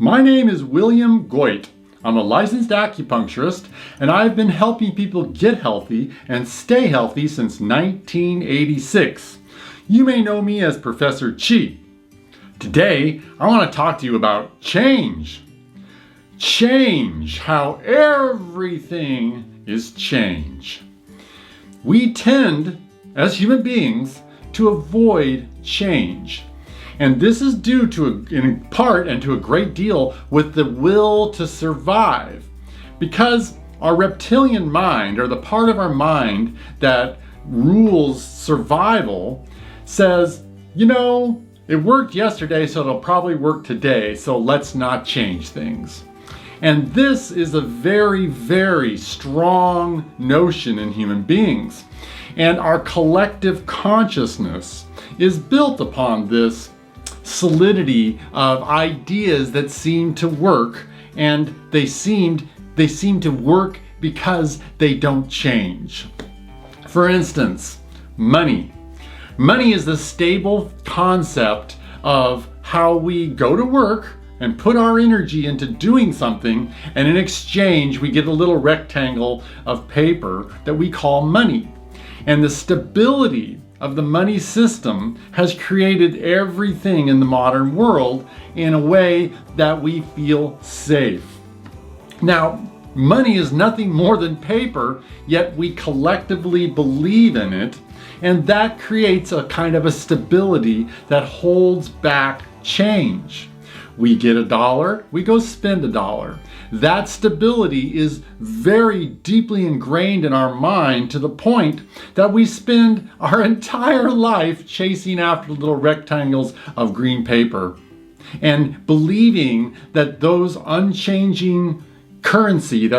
My name is William Goit. I'm a licensed acupuncturist, and I've been helping people get healthy and stay healthy since 1986. You may know me as Professor Chi. Today, I want to talk to you about change. Change, how everything is change. We tend, as human beings, to avoid change. And this is due to, in part and to a great deal, with the will to survive. Because our reptilian mind, or the part of our mind that rules survival, says, it worked yesterday, so it'll probably work today, so let's not change things. And this is a very, very strong notion in human beings. And our collective consciousness is built upon this solidity of ideas that seem to work, and they seem to work because they don't change. For instance, money. Money is the stable concept of how we go to work and put our energy into doing something, and in exchange we get a little rectangle of paper that we call money. And the stability of the money system has created everything in the modern world in a way that we feel safe. Now, money is nothing more than paper, yet we collectively believe in it, and that creates a kind of a stability that holds back change. We get $1, we go spend $1. That stability is very deeply ingrained in our mind to the point that we spend our entire life chasing after little rectangles of green paper and believing that those unchanging currency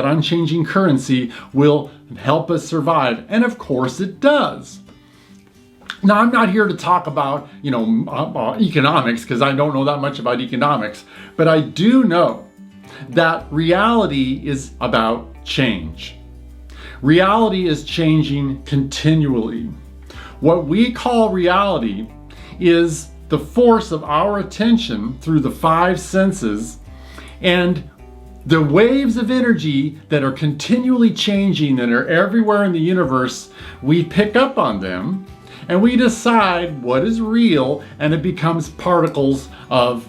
will help us survive. And of course it does. Now, I'm not here to talk about, economics, because I don't know that much about economics, but I do know that reality is about change. Reality is changing continually. What we call reality is the force of our attention through the 5 senses, and the waves of energy that are continually changing, that are everywhere in the universe. We pick up on them, and we decide what is real, and it becomes particles of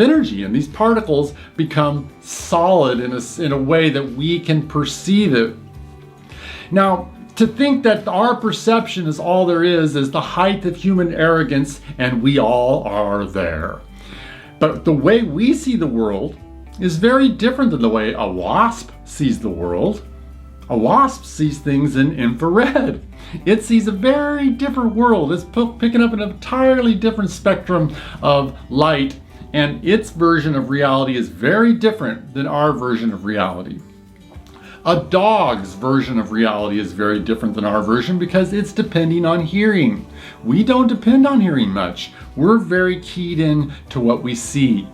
energy. And these particles become solid in a way that we can perceive it. Now, to think that our perception is all there is the height of human arrogance, and we all are there. But the way we see the world is very different than the way a wasp sees the world. A wasp sees things in infrared. It sees a very different world. It's picking up an entirely different spectrum of light, and its version of reality is very different than our version of reality. A dog's version of reality is very different than our version because it's depending on hearing. We don't depend on hearing much. We're very keyed in to what we see.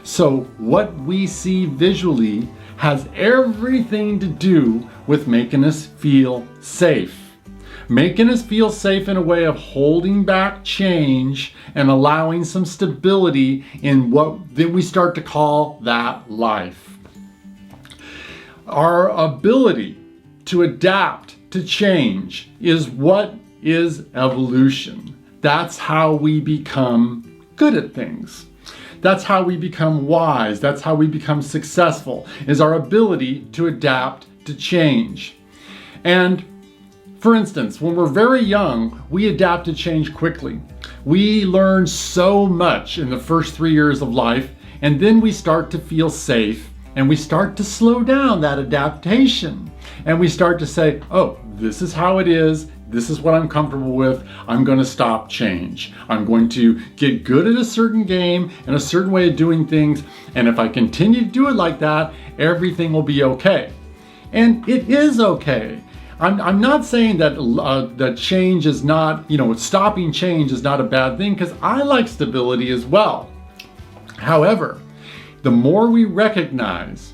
So what we see visually has everything to do with making us feel safe. Making us feel safe in a way of holding back change and allowing some stability in what then we start to call that life. Our ability to adapt to change is what is evolution. That's how we become good at things. That's how we become wise. That's how we become successful, is our ability to adapt to change. And for instance, when we're very young, we adapt to change quickly. We learn so much in the first 3 years of life, and then we start to feel safe, and we start to slow down that adaptation. And we start to say, oh, this is how it is. This is what I'm comfortable with. I'm going to stop change. I'm going to get good at a certain game and a certain way of doing things. And if I continue to do it like that, everything will be okay. And it is okay. I'm not saying that that change is not, stopping change is not a bad thing, because I like stability as well. However, the more we recognize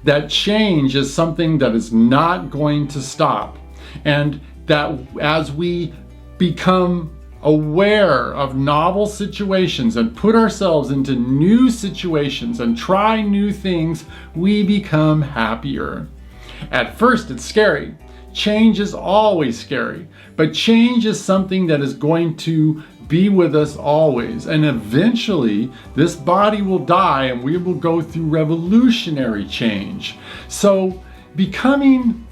that change is something that is not going to stop, and that as we become aware of novel situations and put ourselves into new situations and try new things, we become happier. At first, it's scary. Change is always scary, but change is something that is going to be with us always. And eventually, this body will die and we will go through revolutionary change. So, becoming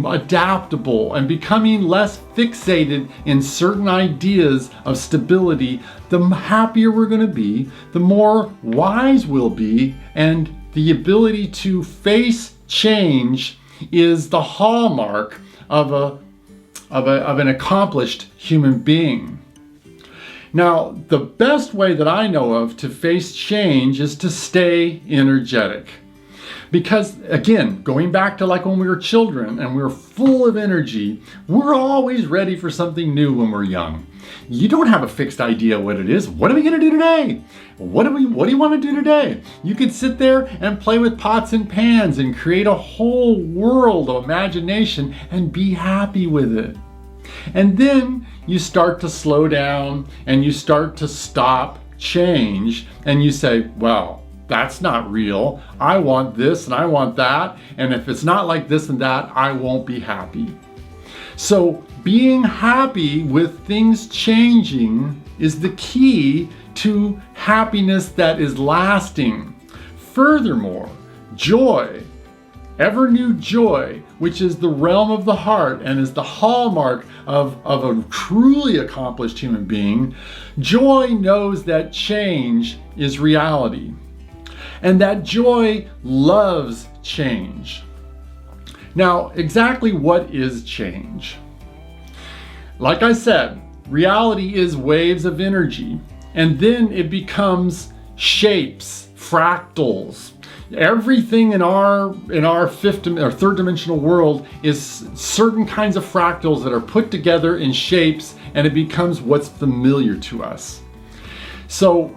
adaptable and becoming less fixated in certain ideas of stability, the happier we're going to be, the more wise we'll be, and the ability to face change is the hallmark of an accomplished human being. Now, the best way that I know of to face change is to stay energetic. Because again, going back to like when we were children and we were full of energy, we're always ready for something new when we're young. You don't have a fixed idea what it is. What are we going to do today? What do you want to do today? You can sit there and play with pots and pans and create a whole world of imagination and be happy with it. And then you start to slow down and you start to stop change and you say, well, that's not real. I want this and I want that. And if it's not like this and that, I won't be happy. So being happy with things changing is the key to happiness that is lasting. Furthermore, joy, ever new joy, which is the realm of the heart and is the hallmark of a truly accomplished human being, joy knows that change is reality. And that joy loves change. Now, exactly what is change? Like I said, reality is waves of energy, and then it becomes shapes, fractals. Everything in our third dimensional world is certain kinds of fractals that are put together in shapes, and it becomes what's familiar to us. So,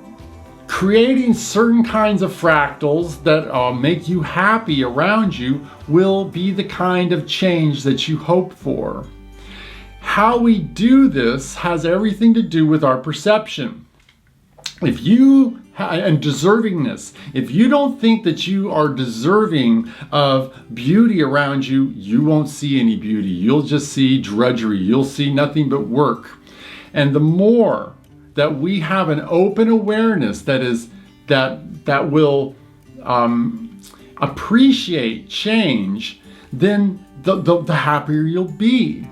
creating certain kinds of fractals that make you happy around you will be the kind of change that you hope for. How we do this has everything to do with our perception. And deservingness. If you don't think that you are deserving of beauty around you, you won't see any beauty. You'll just see drudgery. You'll see nothing but work. And the more that we have an open awareness that will appreciate change, then the happier you'll be.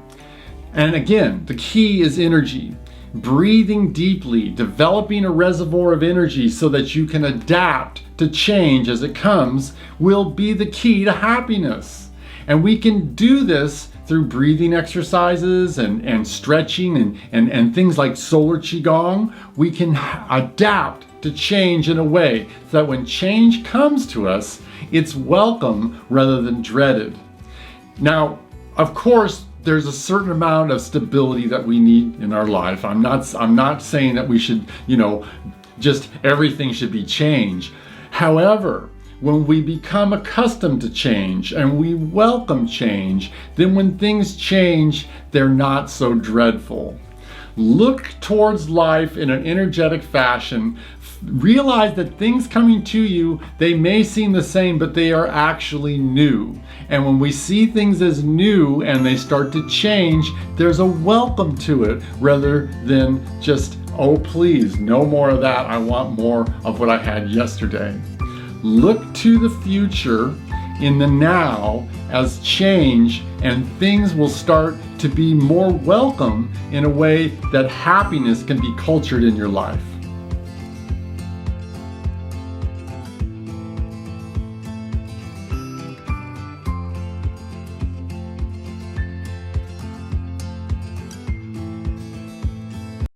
And again, the key is energy. Breathing deeply, developing a reservoir of energy so that you can adapt to change as it comes will be the key to happiness. And we can do this through breathing exercises and stretching and things like solar qigong. We can adapt to change in a way so that when change comes to us, it's welcome rather than dreaded. Now, of course, there's a certain amount of stability that we need in our life. I'm not saying that we should, just everything should be change. However, when we become accustomed to change and we welcome change, then when things change, they're not so dreadful. Look towards life in an energetic fashion. Realize that things coming to you, they may seem the same, but they are actually new. And when we see things as new and they start to change, there's a welcome to it rather than just, oh please, no more of that. I want more of what I had yesterday. Look to the future in the now as change, and things will start to be more welcome in a way that happiness can be cultured in your life.